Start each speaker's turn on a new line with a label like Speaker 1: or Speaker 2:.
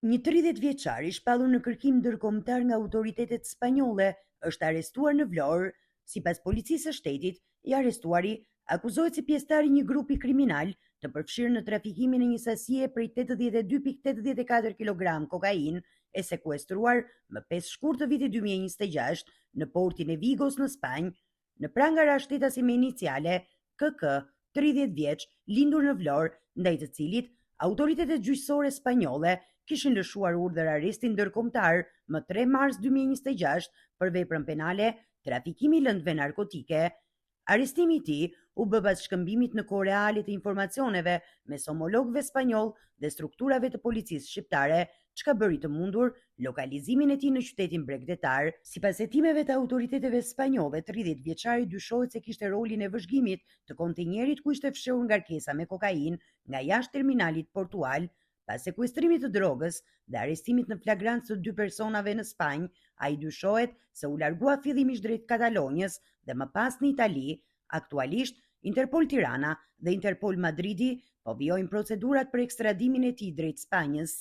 Speaker 1: Një 30 vjeçar i shpallur në kërkim ndërkombëtar nga autoritetet spanjolle është arrestuar në Vlorë. Sipas policisë së shtetit, i arrestuari akuzohet si pjesëtar i një grupi kriminal të përfshirë në trafikimin e një sasie prej 82.84 kg kokainë e sekuestruar më 5 shkurt të vitit 2026 në portin e Vigos në Spanjë, në prangara shtetasi me iniciale KK, 30 vjeç, lindur në Vlorë, ndaj të cilit autoritetet gjyqësore spanjolle kishin lëshuar urdhër arresti ndërkombëtar më 3 mars 2026 për veprën penale trafikimi lëndëve narkotike. Arrestimi i tij u bë pas shkëmbimit në kohë reale të informacioneve mes homologëve spanjoll dhe strukturave të policisë shqiptare, çka bëri të mundur lokalizimin e tij në qytetin bregdetar. Sipas hetimeve të autoriteteve spanjolle, 30 vjeçari dyshohet se kishte rolin e vëzhgimit të kontenjerit ku ishte fshehur ngarkesa me kokainë nga jashtë terminalit portual. Pas sekuestrimit të drogës dhe arrestimit në flagrancë të 2 personave në Spanjë, ai dyshohet se u largua fillimisht drejt Katalonjës dhe më pas në Itali. Aktualisht, Interpol Tirana dhe Interpol Madridi po vijojnë procedurat për ekstradimin e tij drejt Spanjës.